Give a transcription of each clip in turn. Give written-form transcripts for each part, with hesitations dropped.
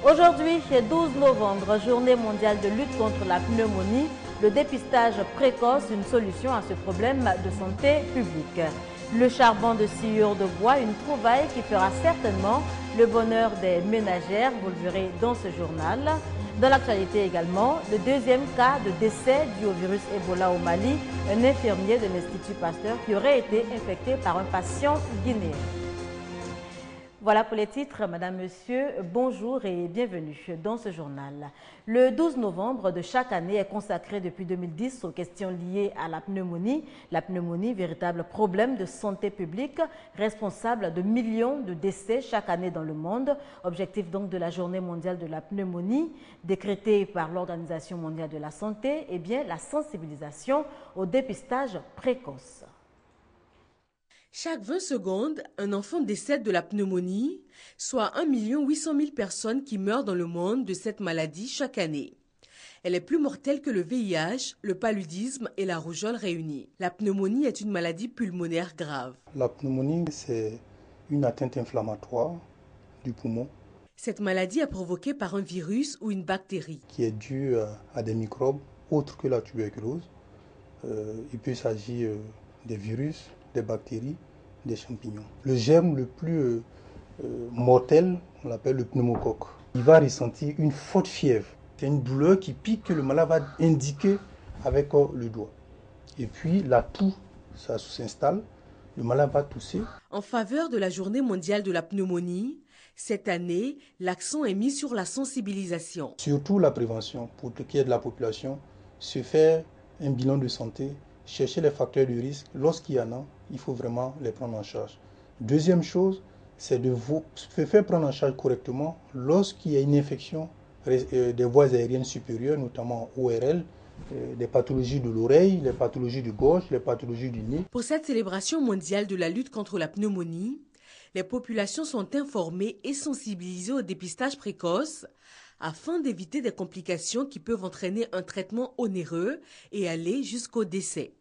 Aujourd'hui, 12 novembre, journée mondiale de lutte contre la pneumonie, le dépistage précoce, une solution à ce problème de santé publique. Le charbon de sciure de bois, une trouvaille qui fera certainement le bonheur des ménagères, vous le verrez dans ce journal. Dans l'actualité également, le deuxième cas de décès dû au virus Ebola au Mali, un infirmier de l'Institut Pasteur qui aurait été infecté par un patient guinéen. Voilà pour les titres. Madame, Monsieur, bonjour et bienvenue dans ce journal. Le 12 novembre de chaque année est consacré depuis 2010 aux questions liées à la pneumonie. La pneumonie, véritable problème de santé publique, responsable de millions de décès chaque année dans le monde. Objectif donc de la Journée mondiale de la pneumonie, décrétée par l'Organisation mondiale de la santé, eh bien la sensibilisation au dépistage précoce. Chaque 20 secondes, un enfant décède de la pneumonie, soit 1 800 000 personnes qui meurent dans le monde de cette maladie chaque année. Elle est plus mortelle que le VIH, le paludisme et la rougeole réunis. La pneumonie est une maladie pulmonaire grave. La pneumonie, c'est une atteinte inflammatoire du poumon. Cette maladie est provoquée par un virus ou une bactérie. Qui est due à des microbes autres que la tuberculose. Il peut s'agir des virus, des bactéries, des champignons. Le germe le plus mortel, on l'appelle le pneumocoque. Il va ressentir une forte fièvre. C'est une douleur qui pique que le malade va indiquer avec le doigt. Et puis la toux, ça s'installe, le malade va tousser. En faveur de la Journée mondiale de la pneumonie, cette année, l'accent est mis sur la sensibilisation. Surtout la prévention, pour ce qui est de la population, se faire un bilan de santé, chercher les facteurs de risque. Lorsqu'il y en a, il faut vraiment les prendre en charge. Deuxième chose, c'est de se faire prendre en charge correctement lorsqu'il y a une infection des voies aériennes supérieures, notamment ORL, des pathologies de l'oreille, les pathologies de gorge, les pathologies du nez. Pour cette célébration mondiale de la lutte contre la pneumonie, les populations sont informées et sensibilisées au dépistage précoce afin d'éviter des complications qui peuvent entraîner un traitement onéreux et aller jusqu'au décès.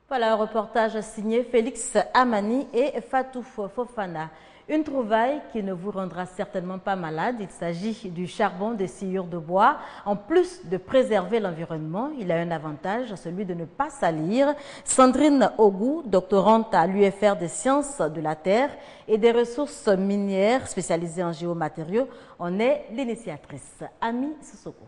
Voilà un reportage signé Félix Amani et Fatou Fofana. Une trouvaille qui ne vous rendra certainement pas malade. Il s'agit du charbon de sciure de bois. En plus de préserver l'environnement, il a un avantage, celui de ne pas salir. Sandrine Ogou, doctorante à l'UFR des sciences de la Terre et des ressources minières spécialisée en géomatériaux, en est l'initiatrice. Ami Sissoko.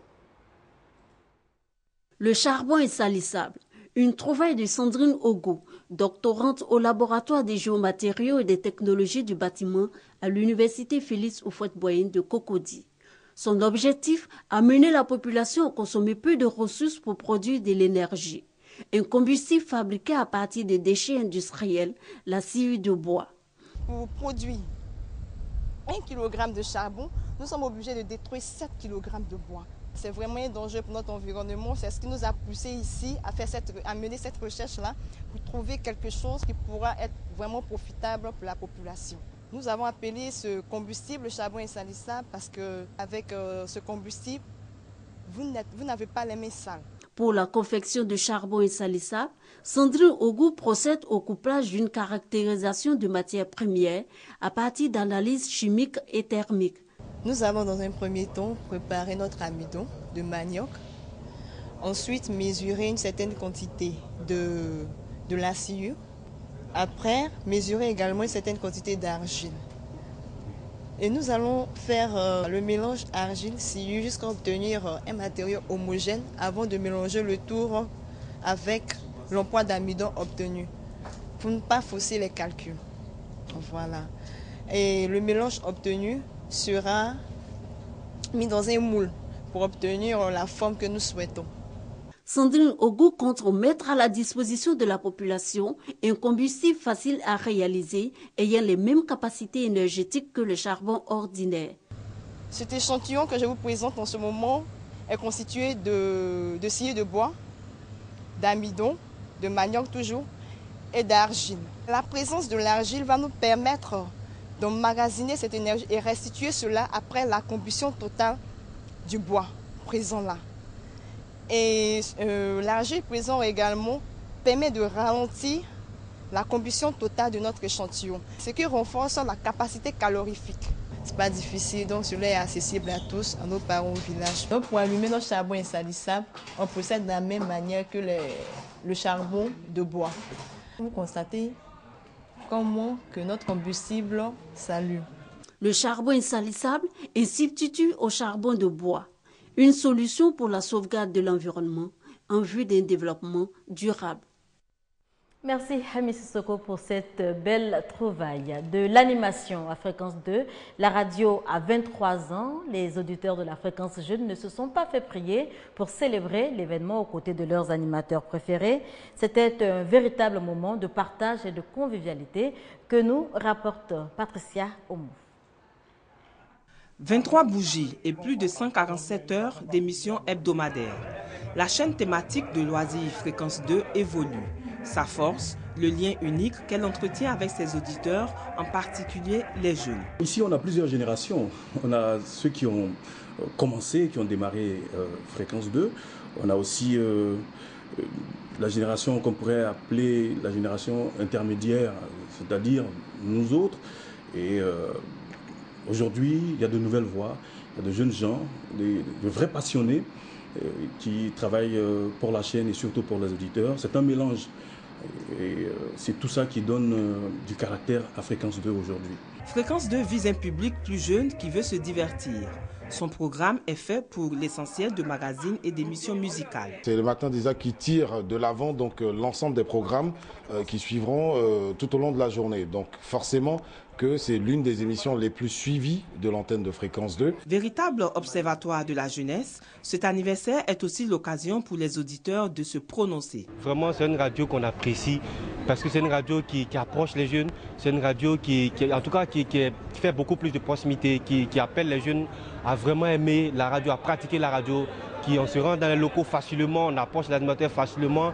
Le charbon est salissable. Une trouvaille de Sandrine Ogou, doctorante au laboratoire des géomatériaux et des technologies du bâtiment à l'université Félix Houphouët-Boigny de Cocody. Son objectif, amener la population à consommer peu de ressources pour produire de l'énergie. Un combustible fabriqué à partir des déchets industriels, la sciure de bois. Pour produire 1 kg de charbon, nous sommes obligés de détruire 7 kg de bois. C'est vraiment un danger pour notre environnement. C'est ce qui nous a poussé ici à mener cette recherche-là pour trouver quelque chose qui pourra être vraiment profitable pour la population. Nous avons appelé ce combustible le charbon insalissable parce qu'avec ce combustible, vous n'avez pas les mains sales. Pour la confection de charbon insalissable, Sandrine Ogou procède au couplage d'une caractérisation de matières premières à partir d'analyses chimiques et thermiques. Nous allons dans un premier temps préparer notre amidon de manioc, ensuite mesurer une certaine quantité de la sciure, après mesurer également une certaine quantité d'argile. Et nous allons faire le mélange argile-sciure jusqu'à obtenir un matériau homogène avant de mélanger le tout avec l'emploi d'amidon obtenu, pour ne pas fausser les calculs. Voilà. Et le mélange obtenu sera mis dans un moule pour obtenir la forme que nous souhaitons. Sandrine Ogou compte mettre à la disposition de la population un combustible facile à réaliser ayant les mêmes capacités énergétiques que le charbon ordinaire. Cet échantillon que je vous présente en ce moment est constitué de sciure de bois, d'amidon, de manioc toujours et d'argile. La présence de l'argile va nous permettre d'emmagasiner cette énergie et restituer cela après la combustion totale du bois présent là. Et l'argile présent également permet de ralentir la combustion totale de notre échantillon, ce qui renforce la capacité calorifique. C'est pas difficile, donc cela est accessible à tous, à nos parents au village. Donc pour allumer notre charbon insalissable, on procède de la même manière que le charbon de bois. Vous constatez comment que notre combustible s'allume. Le charbon insalissable est substitut au charbon de bois, une solution pour la sauvegarde de l'environnement en vue d'un développement durable. Merci Hami Sissoko pour cette belle trouvaille. De l'animation à Fréquence 2, la radio a 23 ans. Les auditeurs de la Fréquence Jeune ne se sont pas fait prier pour célébrer l'événement aux côtés de leurs animateurs préférés. C'était un véritable moment de partage et de convivialité que nous rapporte Patricia Oumou. 23 bougies et plus de 147 heures d'émissions hebdomadaires. La chaîne thématique de loisirs Fréquence 2 évolue. Sa force, le lien unique qu'elle entretient avec ses auditeurs, en particulier les jeunes. Ici, on a plusieurs générations. On a ceux qui ont commencé, qui ont démarré Fréquence 2. On a aussi la génération qu'on pourrait appeler la génération intermédiaire, c'est-à-dire nous autres. Et aujourd'hui, il y a de nouvelles voix, il y a de jeunes gens, de vrais passionnés qui travaillent pour la chaîne et surtout pour les auditeurs. C'est un mélange. Et c'est tout ça qui donne du caractère à Fréquence 2 aujourd'hui. Fréquence 2 vise un public plus jeune qui veut se divertir. Son programme est fait pour l'essentiel de magazines et d'émissions musicales. C'est le matin déjà qui tire de l'avant donc l'ensemble des programmes qui suivront tout au long de la journée. Donc forcément que c'est l'une des émissions les plus suivies de l'antenne de Fréquence 2. Véritable observatoire de la jeunesse, cet anniversaire est aussi l'occasion pour les auditeurs de se prononcer. Vraiment, c'est une radio qu'on apprécie parce que c'est une radio qui approche les jeunes. C'est une radio qui fait beaucoup plus de proximité, qui appelle les jeunes à vraiment aimer la radio, à pratiquer la radio. On se rend dans les locaux facilement, on approche l'animateur facilement.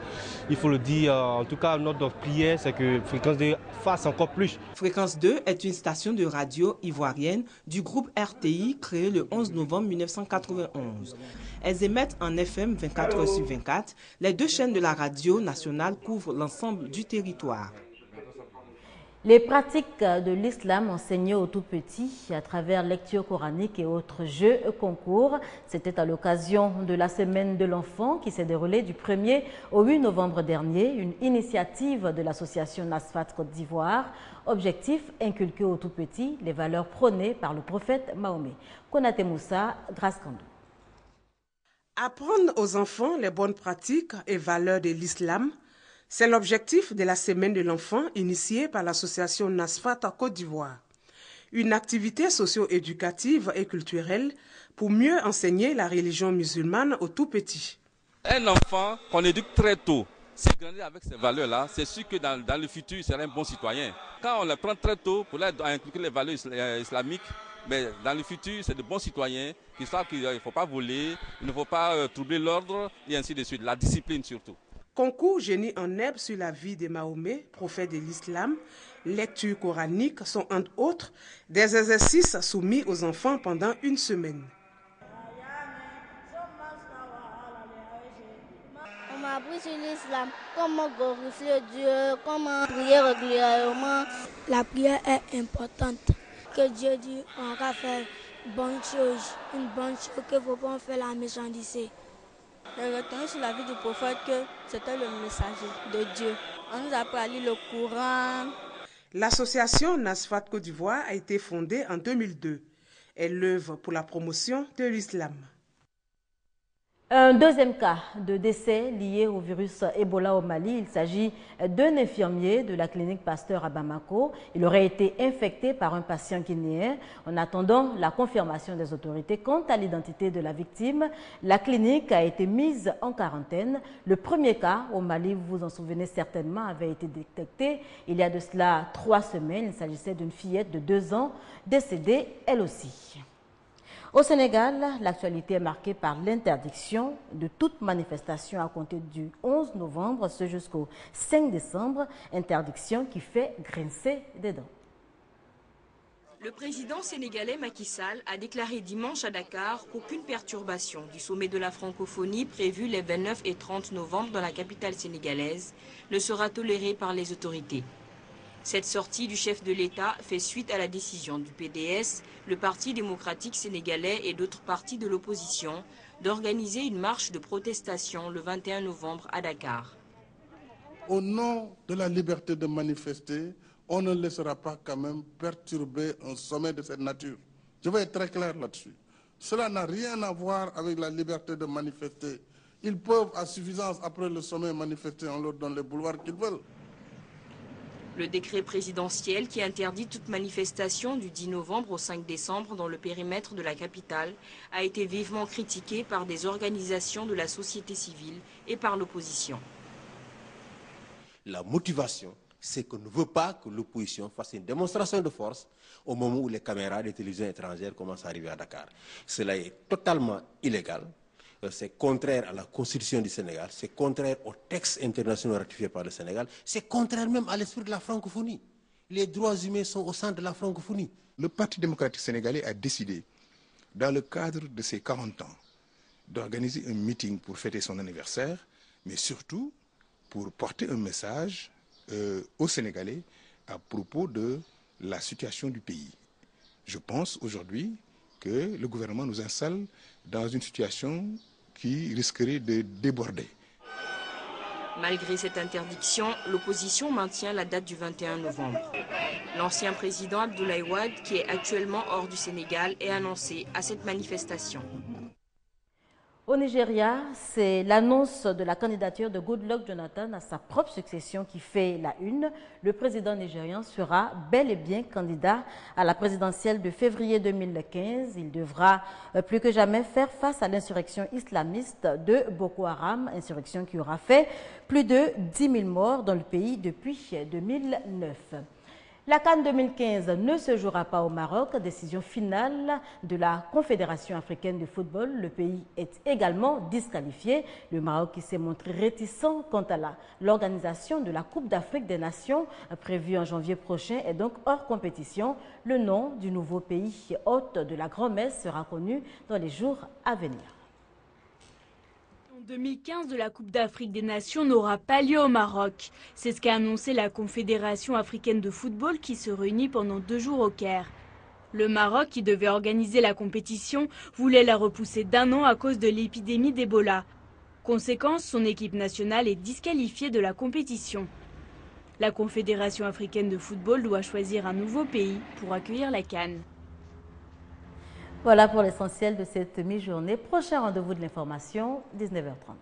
Il faut le dire, en tout cas, notre prière, c'est que Fréquence 2 fasse encore plus. Fréquence 2 est une station de radio ivoirienne du groupe RTI créée le 11 novembre 1991. Elles émettent en FM 24h/24. Les deux chaînes de la radio nationale couvrent l'ensemble du territoire. Les pratiques de l'islam enseignées aux tout-petits à travers lecture coranique et autres jeux concours. C'était à l'occasion de la semaine de l'enfant qui s'est déroulée du 1er au 8 novembre dernier, une initiative de l'association Nasfat Côte d'Ivoire. Objectif, inculquer aux tout-petits les valeurs prônées par le prophète Mahomet. Konaté Moussa, Grâce Kandou. Apprendre aux enfants les bonnes pratiques et valeurs de l'islam, c'est l'objectif de la semaine de l'enfant initiée par l'association Nasfat Côte d'Ivoire. Une activité socio-éducative et culturelle pour mieux enseigner la religion musulmane aux tout-petits. Un enfant qu'on éduque très tôt, s'il grandit avec ces valeurs-là, c'est sûr que dans le futur, il sera un bon citoyen. Quand on les prend très tôt pour inculquer les valeurs islamiques, mais dans le futur, c'est de bons citoyens qui savent qu'il ne faut pas voler, il ne faut pas troubler l'ordre et ainsi de suite, la discipline surtout. Concours génie en herbe sur la vie de Mahomet, prophète de l'islam, lecture coranique sont entre autres des exercices soumis aux enfants pendant une semaine. On m'a appris sur l'islam, comment glorifier Dieu, comment prier régulièrement. La prière est importante. Que Dieu dit, on va faire une bonne chose qu'il ne faut pas faire la méchandise. J'ai retenu sur la vie du prophète que c'était le messager de Dieu. On nous a appris à lire le Coran. L'association Nasfat Côte d'Ivoire a été fondée en 2002. Elle œuvre pour la promotion de l'islam. Un deuxième cas de décès lié au virus Ebola au Mali. Il s'agit d'un infirmier de la clinique Pasteur à Bamako. Il aurait été infecté par un patient guinéen. En attendant la confirmation des autorités quant à l'identité de la victime, la clinique a été mise en quarantaine. Le premier cas au Mali, vous vous en souvenez certainement, avait été détecté il y a de cela 3 semaines. Il s'agissait d'une fillette de 2 ans décédée elle aussi. Au Sénégal, l'actualité est marquée par l'interdiction de toute manifestation à compter du 11 novembre jusqu'au 5 décembre, interdiction qui fait grincer des dents. Le président sénégalais Macky Sall a déclaré dimanche à Dakar qu'aucune perturbation du sommet de la francophonie prévu les 29 et 30 novembre dans la capitale sénégalaise ne sera tolérée par les autorités. Cette sortie du chef de l'État fait suite à la décision du PDS, le Parti démocratique sénégalais et d'autres partis de l'opposition d'organiser une marche de protestation le 21 novembre à Dakar. Au nom de la liberté de manifester, on ne laissera pas quand même perturber un sommet de cette nature. Je vais être très clair là-dessus. Cela n'a rien à voir avec la liberté de manifester. Ils peuvent à suffisance, après le sommet, manifester en l'autre dans les boulevards qu'ils veulent. Le décret présidentiel qui interdit toute manifestation du 10 novembre au 5 décembre dans le périmètre de la capitale a été vivement critiqué par des organisations de la société civile et par l'opposition. La motivation, c'est qu'on ne veut pas que l'opposition fasse une démonstration de force au moment où les caméras des télévisions étrangères commencent à arriver à Dakar. Cela est totalement illégal, c'est contraire à la constitution du Sénégal, c'est contraire aux textes internationaux ratifiés par le Sénégal, c'est contraire même à l'esprit de la francophonie. Les droits humains sont au centre de la francophonie. Le Parti démocratique sénégalais a décidé, dans le cadre de ses 40 ans, d'organiser un meeting pour fêter son anniversaire, mais surtout pour porter un message aux Sénégalais à propos de la situation du pays. Je pense aujourd'hui que le gouvernement nous installe dans une situation qui risquerait de déborder. Malgré cette interdiction, l'opposition maintient la date du 21 novembre. L'ancien président Abdoulaye Wade, qui est actuellement hors du Sénégal, est annoncé à cette manifestation. Au Nigeria, c'est l'annonce de la candidature de Goodluck Jonathan à sa propre succession qui fait la une. Le président nigérian sera bel et bien candidat à la présidentielle de février 2015. Il devra plus que jamais faire face à l'insurrection islamiste de Boko Haram, insurrection qui aura fait plus de 10 000 morts dans le pays depuis 2009. La CAN 2015 ne se jouera pas au Maroc. Décision finale de la Confédération africaine de football. Le pays est également disqualifié. Le Maroc qui s'est montré réticent quant à l'organisation de la Coupe d'Afrique des Nations prévue en janvier prochain est donc hors compétition. Le nom du nouveau pays hôte de la grand-messe sera connu dans les jours à venir. En 2015, de la Coupe d'Afrique des Nations n'aura pas lieu au Maroc. C'est ce qu'a annoncé la Confédération africaine de football qui se réunit pendant 2 jours au Caire. Le Maroc, qui devait organiser la compétition, voulait la repousser d'1 an à cause de l'épidémie d'Ebola. Conséquence, son équipe nationale est disqualifiée de la compétition. La Confédération africaine de football doit choisir un nouveau pays pour accueillir la CAN. Voilà pour l'essentiel de cette mi-journée. Prochain rendez-vous de l'information, 19h30.